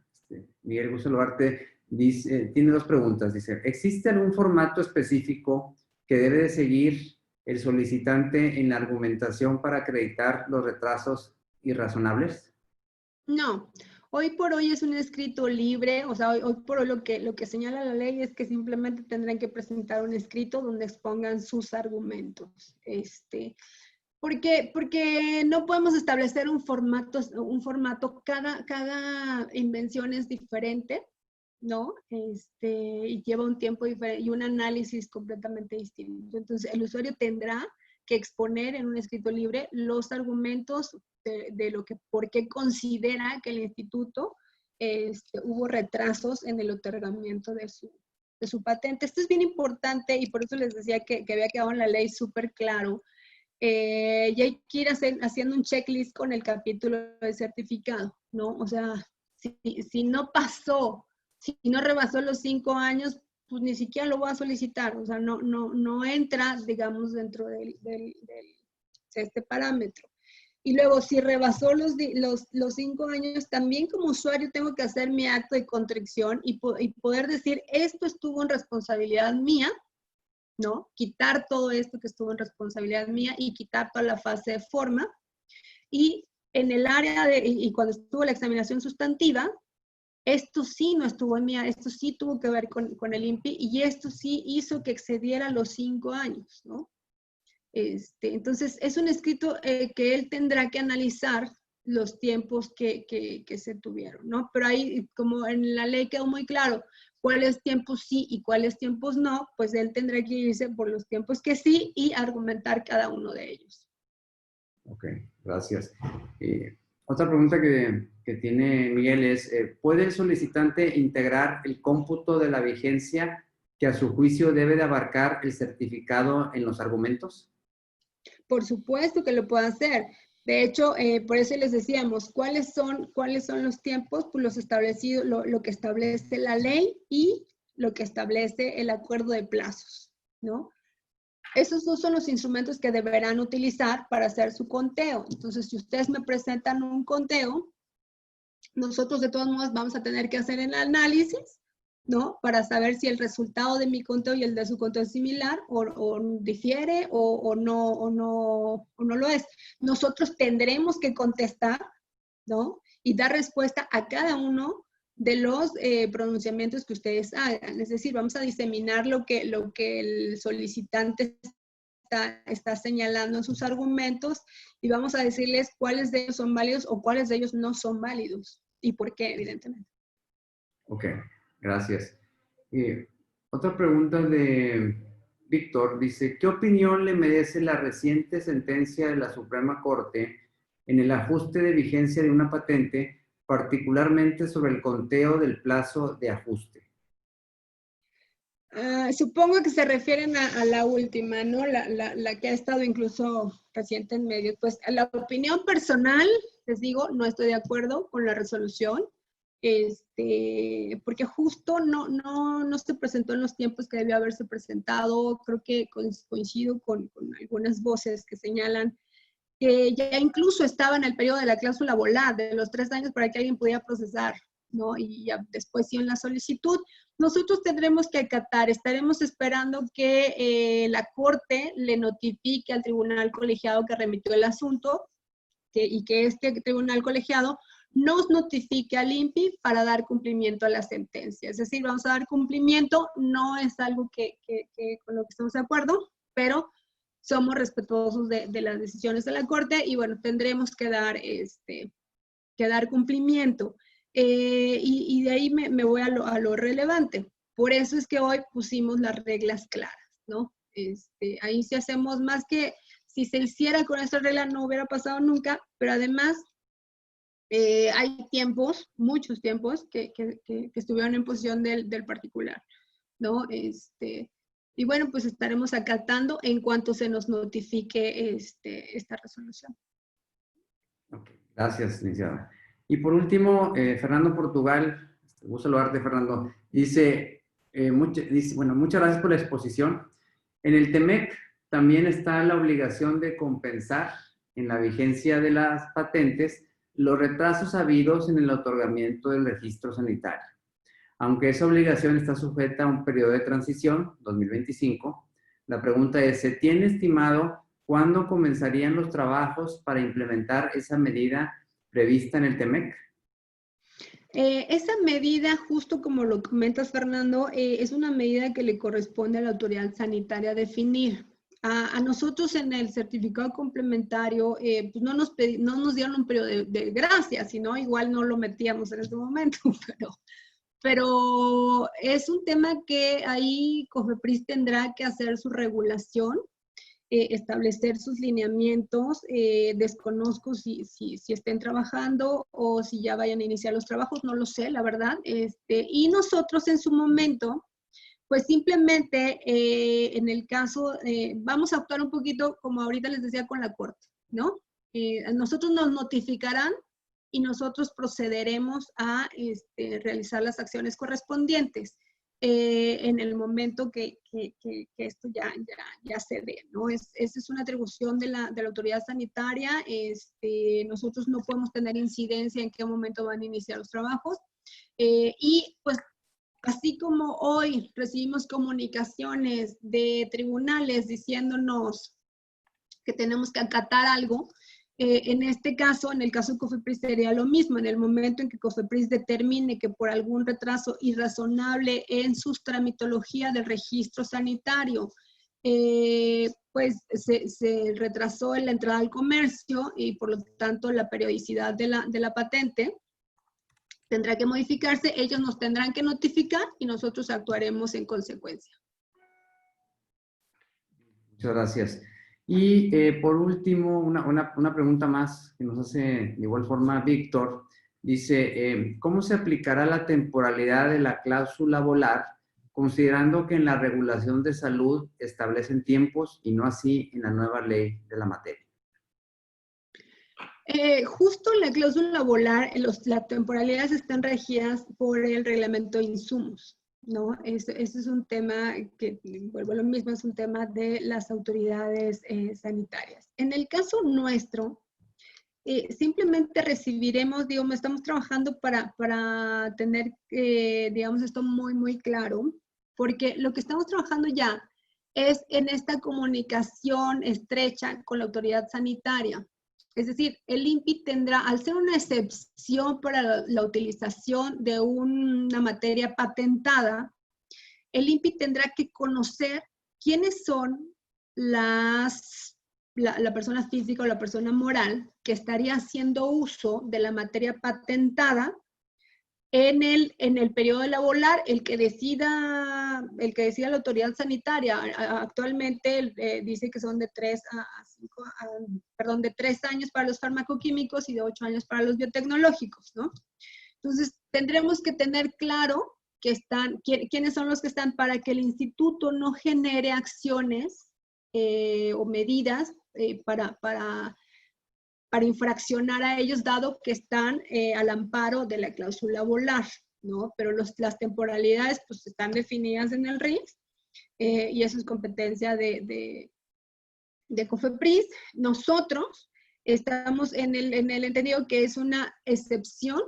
Miguel, gusto saludarte. Dice, tiene dos preguntas. Dice, ¿existe algún formato específico que debe de seguir el solicitante en la argumentación para acreditar los retrasos irrazonables? No, hoy por hoy es un escrito libre, o sea, hoy por hoy lo que señala la ley es que simplemente tendrán que presentar un escrito donde expongan sus argumentos. Porque no podemos establecer un formato, cada invención es diferente, ¿no? Y lleva un tiempo diferente y un análisis completamente distinto. Entonces, el usuario tendrá que exponer en un escrito libre los argumentos por qué considera que el instituto hubo retrasos en el otorgamiento de su patente. Esto es bien importante y por eso les decía que había quedado en la ley súper claro. Y hay que ir haciendo un checklist con el capítulo de certificado, ¿no? O sea, si no pasó, si no rebasó los 5 años, pues ni siquiera lo voy a solicitar, o sea, no entra, digamos, dentro de este parámetro. Y luego, si rebasó los 5 años, también como usuario tengo que hacer mi acto de contrición y poder decir, esto estuvo en responsabilidad mía, ¿no? Quitar todo esto que estuvo en responsabilidad mía y quitar toda la fase de forma. Y en el área y cuando estuvo la examinación sustantiva, esto sí no estuvo en mía, esto sí tuvo que ver con el INPI y esto sí hizo que excediera los 5 años, ¿no? Entonces, es un escrito que él tendrá que analizar los tiempos que se tuvieron, ¿no? Pero ahí, como en la ley quedó muy claro cuáles tiempos sí y cuáles tiempos no, pues él tendrá que irse por los tiempos que sí y argumentar cada uno de ellos. Ok, gracias. Otra pregunta que tiene Miguel es, ¿puede el solicitante integrar el cómputo de la vigencia que a su juicio debe de abarcar el certificado en los argumentos? Por supuesto que lo puede hacer. De hecho, por eso les decíamos, ¿cuáles son los tiempos? Pues los establecidos, lo que establece la ley y lo que establece el acuerdo de plazos, ¿no? Esos dos son los instrumentos que deberán utilizar para hacer su conteo. Entonces, si ustedes me presentan un conteo, nosotros de todos modos vamos a tener que hacer el análisis, ¿no? Para saber si el resultado de mi conteo y el de su conteo es similar o difiere o no lo es. Nosotros tendremos que contestar, ¿no? Y dar respuesta a cada uno de los pronunciamientos que ustedes hagan. Es decir, vamos a diseminar lo que el solicitante está señalando en sus argumentos y vamos a decirles cuáles de ellos son válidos o cuáles de ellos no son válidos y por qué, evidentemente. Ok, gracias. Otra pregunta de Víctor dice, ¿qué opinión le merece la reciente sentencia de la Suprema Corte en el ajuste de vigencia de una patente, particularmente sobre el conteo del plazo de ajuste? Supongo que se refieren a la última, ¿no? La que ha estado incluso reciente en medios. Pues la opinión personal, les digo, no estoy de acuerdo con la resolución, porque justo no se presentó en los tiempos que debió haberse presentado. Creo que coincido con algunas voces que señalan que ya incluso estaba en el periodo de la cláusula volar, de los 3 años para que alguien pudiera procesar, ¿no? Y ya después sí en la solicitud. Nosotros tendremos que acatar, estaremos esperando que la Corte le notifique al tribunal colegiado que remitió el asunto y que este tribunal colegiado nos notifique al INPI para dar cumplimiento a la sentencia. Es decir, vamos a dar cumplimiento, no es algo con lo que estamos de acuerdo, pero somos respetuosos de las decisiones de la Corte y bueno, tendremos que dar cumplimiento. Y de ahí me voy a lo relevante. Por eso es que hoy pusimos las reglas claras, ¿no? Ahí sí hacemos más que, si se hiciera con esta regla no hubiera pasado nunca, pero además hay tiempos, muchos tiempos, que estuvieron en posición del particular, ¿no? Y bueno, pues estaremos acatando en cuanto se nos notifique esta resolución. Okay. Gracias, licenciada. Y por último, Fernando Portugal, gusto saludarte, Fernando, dice, bueno, muchas gracias por la exposición. En el TEMEC también está la obligación de compensar en la vigencia de las patentes los retrasos habidos en el otorgamiento del registro sanitario. Aunque esa obligación está sujeta a un periodo de transición, 2025, la pregunta es, ¿se tiene estimado cuándo comenzarían los trabajos para implementar esa medida prevista en el TEMEC? Esa medida, justo como lo comentas, Fernando, es una medida que le corresponde a la autoridad sanitaria definir. A nosotros en el certificado complementario, pues no nos dieron un periodo de gracia, sino igual no lo metíamos en este momento, pero es un tema que ahí COFEPRIS tendrá que hacer su regulación, establecer sus lineamientos. Desconozco si estén trabajando o si ya vayan a iniciar los trabajos, no lo sé, la verdad. Y nosotros en su momento, pues simplemente en el caso, vamos a actuar un poquito como ahorita les decía con la Corte, ¿no? Nosotros nos notificarán y nosotros procederemos a realizar las acciones correspondientes en el momento que esto ya se dé, ¿no? Esa es una atribución de la autoridad sanitaria. Nosotros no podemos tener incidencia en qué momento van a iniciar los trabajos. Y pues así como hoy recibimos comunicaciones de tribunales diciéndonos que tenemos que acatar algo, en este caso, en el caso de COFEPRIS sería lo mismo. En el momento en que COFEPRIS determine que por algún retraso irrazonable en sus tramitología del registro sanitario pues se retrasó en la entrada al comercio y por lo tanto la periodicidad de la patente tendrá que modificarse, ellos nos tendrán que notificar y nosotros actuaremos en consecuencia. Muchas gracias. Y por último, una pregunta más que nos hace de igual forma Víctor. Dice, ¿cómo se aplicará la temporalidad de la cláusula volar, considerando que en la regulación de salud establecen tiempos y no así en la nueva ley de la materia? Justo en la cláusula volar, las temporalidades están regidas por el reglamento de insumos, ¿no? Ese es un tema que, vuelvo a lo mismo, es un tema de las autoridades sanitarias. En el caso nuestro, simplemente recibiremos, digamos, estamos trabajando para tener, digamos, esto muy, muy claro, porque lo que estamos trabajando ya es en esta comunicación estrecha con la autoridad sanitaria. Es decir, el INPI tendrá, al ser una excepción para la utilización de una materia patentada, el INPI tendrá que conocer quiénes son la persona física o la persona moral que estaría haciendo uso de la materia patentada en el periodo de la volar, el que decida la autoridad sanitaria. Actualmente dice que son de 3 años para los farmacoquímicos y de 8 años para los biotecnológicos, ¿no? Entonces, tendremos que tener claro quiénes son los que están para que el instituto no genere acciones o medidas para infraccionar a ellos, dado que están al amparo de la cláusula volar, ¿no? Pero las temporalidades pues están definidas en el RIS y eso es competencia de COFEPRIS. Nosotros estamos en el entendido que es una excepción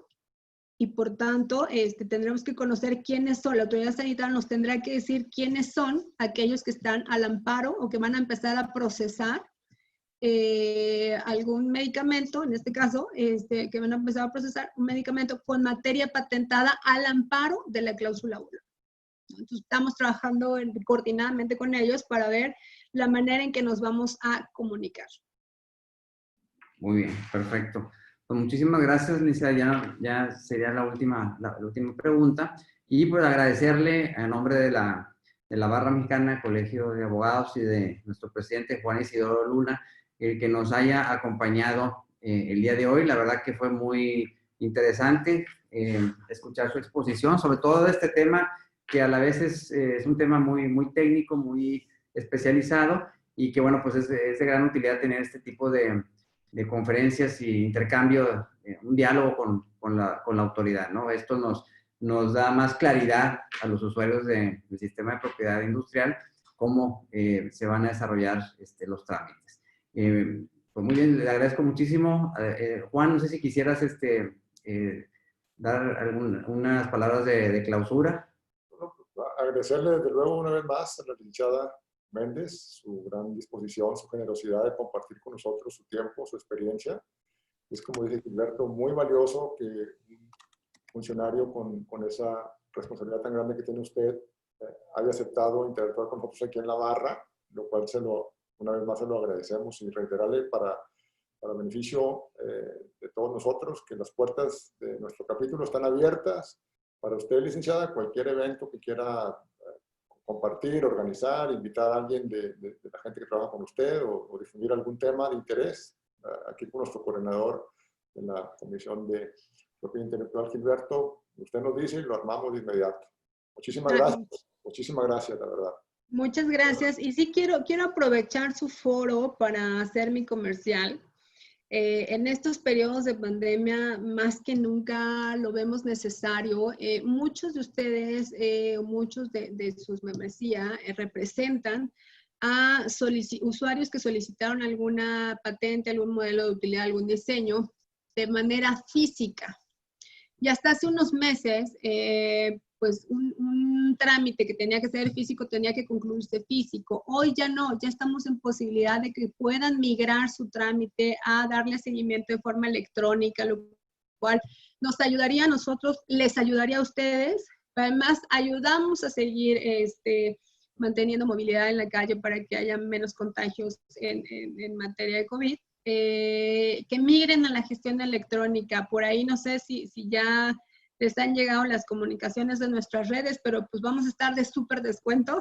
y por tanto tendremos que conocer quiénes son. La autoridad sanitaria nos tendrá que decir quiénes son aquellos que están al amparo o que van a empezar a procesar algún medicamento, en este caso, que van a empezar a procesar un medicamento con materia patentada al amparo de la cláusula volar. Entonces, estamos trabajando coordinadamente con ellos para ver la manera en que nos vamos a comunicar. Muy bien, perfecto. Pues muchísimas gracias, Licenciada. Ya sería la última pregunta. Y pues agradecerle a nombre de la Barra Mexicana, Colegio de Abogados y de nuestro presidente Juan Isidoro Luna, el que nos haya acompañado el día de hoy. La verdad que fue muy interesante escuchar su exposición, sobre todo de este tema que a la vez es un tema muy, muy técnico, muy especializado y que, bueno, pues es de gran utilidad tener este tipo de conferencias y intercambio, un diálogo con la autoridad, ¿no? Esto nos da más claridad a los usuarios del sistema de propiedad industrial cómo se van a desarrollar los trámites. Pues muy bien, le agradezco muchísimo. Juan, no sé si quisieras dar unas palabras de clausura. Agradecerle desde luego una vez más a la licenciada Méndez su gran disposición, su generosidad de compartir con nosotros su tiempo, su experiencia. Es, como dice Gilberto, muy valioso que un funcionario con esa responsabilidad tan grande que tiene usted haya aceptado interactuar con nosotros aquí en la barra, lo cual una vez más se lo agradecemos y reiterarle para beneficio de todos nosotros que las puertas de nuestro capítulo están abiertas para usted, licenciada. Cualquier evento que quiera compartir, organizar, invitar a alguien de la gente que trabaja con usted o difundir algún tema de interés, aquí con nuestro coordinador de la Comisión de Propiedad Intelectual, Gilberto, usted nos dice y lo armamos de inmediato. Muchísimas gracias, la verdad. Muchas gracias. Y sí quiero aprovechar su foro para hacer mi comercial. En estos periodos de pandemia, más que nunca lo vemos necesario. Muchos de ustedes, muchos de sus membresía representan a usuarios que solicitaron alguna patente, algún modelo de utilidad, algún diseño de manera física. Y hasta hace unos meses, pues un trámite que tenía que ser físico tenía que concluirse físico. Hoy ya no, ya estamos en posibilidad de que puedan migrar su trámite a darle seguimiento de forma electrónica, lo cual nos ayudaría a nosotros, les ayudaría a ustedes. Además, ayudamos a seguir manteniendo movilidad en la calle para que haya menos contagios en materia de COVID, que migren a la gestión electrónica. Por ahí no sé si ya les han llegado las comunicaciones de nuestras redes, pero pues vamos a estar de súper descuento,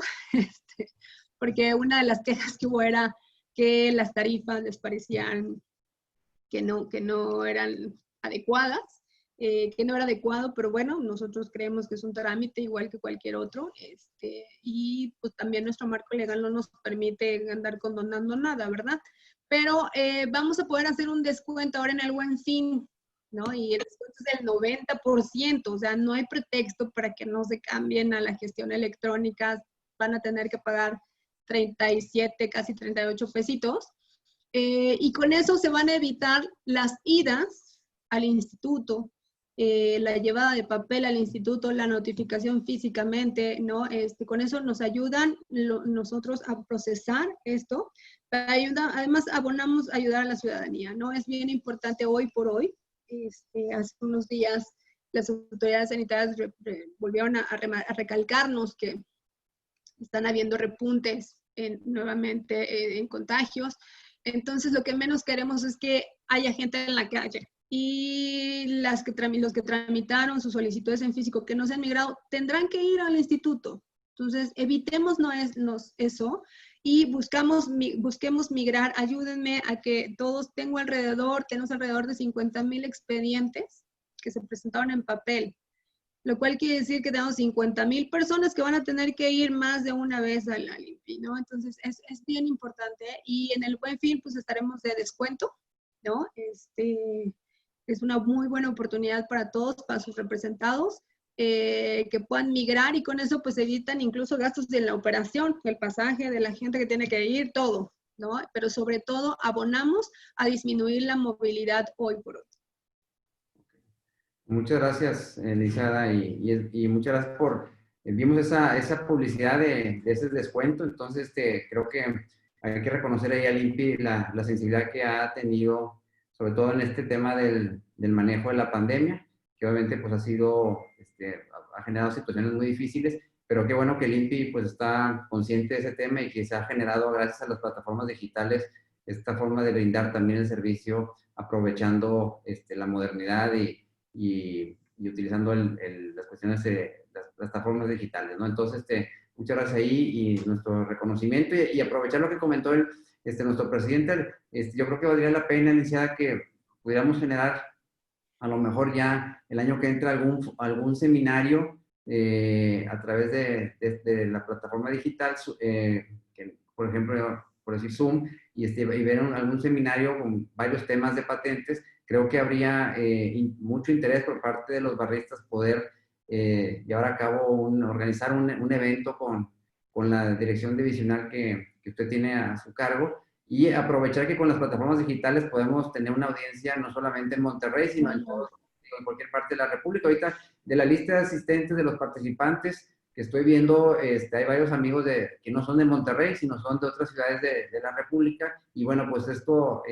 porque una de las quejas que hubo era que las tarifas les parecían que no eran adecuadas, que no era adecuado, pero bueno, nosotros creemos que es un trámite igual que cualquier otro, y pues también nuestro marco legal no nos permite andar condonando nada, ¿verdad? Pero vamos a poder hacer un descuento ahora en el Buen Fin, ¿no? Y el descuento es del 90%, o sea, no hay pretexto para que no se cambien a la gestión electrónica, van a tener que pagar 37, casi 38 pesitos, y con eso se van a evitar las idas al instituto, la llevada de papel al instituto, la notificación físicamente, ¿no? Con eso nos ayudan nosotros a procesar esto. Además, abonamos a ayudar a la ciudadanía, ¿no? Es bien importante hoy por hoy. Hace unos días las autoridades sanitarias volvieron a recalcarnos que están habiendo repuntes nuevamente en contagios. Entonces, lo que menos queremos es que haya gente en la calle. Y los que tramitaron sus solicitudes en físico que no se han migrado, tendrán que ir al instituto. Entonces, evitemos eso y busquemos migrar. Ayúdenme a que tenemos alrededor de 50,000 expedientes que se presentaron en papel, lo cual quiere decir que tenemos 50,000 personas que van a tener que ir más de una vez al INPI, ¿no? Entonces, es bien importante. Y en el Buen Fin, pues estaremos de descuento, ¿no? Es una muy buena oportunidad para todos, para sus representados, que puedan migrar y con eso pues evitan incluso gastos de la operación, el pasaje de la gente que tiene que ir, todo, ¿no? Pero sobre todo abonamos a disminuir la movilidad hoy por hoy. Muchas gracias, Elizada, y muchas gracias por, vimos esa publicidad de ese descuento, entonces creo que hay que reconocer ahí al INPI la sensibilidad que ha tenido, sobre todo en este tema del manejo de la pandemia, que obviamente pues ha generado situaciones muy difíciles, pero qué bueno que el INPI pues está consciente de ese tema y que se ha generado gracias a las plataformas digitales esta forma de brindar también el servicio aprovechando la modernidad y utilizando las cuestiones de las plataformas digitales, ¿no? Entonces, muchas gracias ahí y nuestro reconocimiento y aprovechar lo que comentó nuestro presidente, yo creo que valdría la pena, iniciar que pudiéramos generar a lo mejor ya el año que entra algún seminario a través de la plataforma digital, que, por ejemplo, por decir Zoom, y ver algún seminario con varios temas de patentes. Creo que habría mucho interés por parte de los barristas poder llevar a cabo organizar un evento con la dirección divisional que usted tiene a su cargo y aprovechar que con las plataformas digitales podemos tener una audiencia no solamente en Monterrey, sino en cualquier parte de la República. Ahorita, de la lista de asistentes de los participantes que estoy viendo, hay varios amigos que no son de Monterrey, sino son de otras ciudades de la República, y bueno, pues esto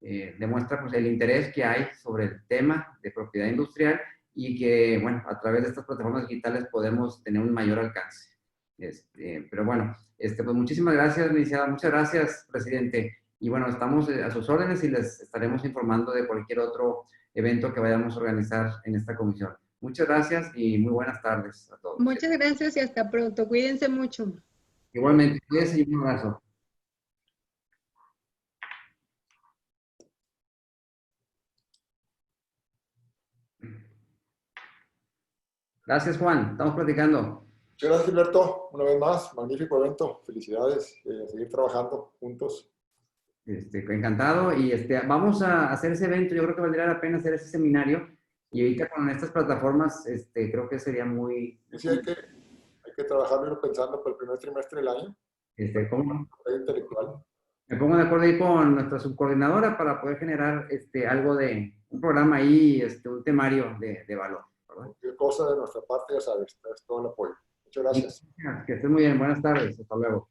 demuestra pues el interés que hay sobre el tema de propiedad industrial y que, bueno, a través de estas plataformas digitales podemos tener un mayor alcance. Pero bueno, pues muchísimas gracias, licenciada, muchas gracias, presidente, y bueno, estamos a sus órdenes y les estaremos informando de cualquier otro evento que vayamos a organizar en esta comisión. Muchas gracias y muy buenas tardes a todos. Muchas gracias y hasta pronto. Cuídense mucho. Igualmente, cuídense y un abrazo. Gracias, Juan. Estamos platicando. Muchas gracias, Gilberto. Una vez más, magnífico evento. Felicidades. A seguir trabajando juntos. Encantado. Y vamos a hacer ese evento. Yo creo que valdría la pena hacer ese seminario. Y ahorita con estas plataformas, creo que sería muy... Sí, hay que trabajarlo pensando por el primer trimestre del año. ¿Cómo? Intelectual. Me pongo de acuerdo ahí con nuestra subcoordinadora para poder generar algo de un programa ahí, un temario de valor. Cualquier cosa de nuestra parte, ya sabes, es todo el apoyo. Muchas gracias. Que estés muy bien. Buenas tardes. Hasta luego.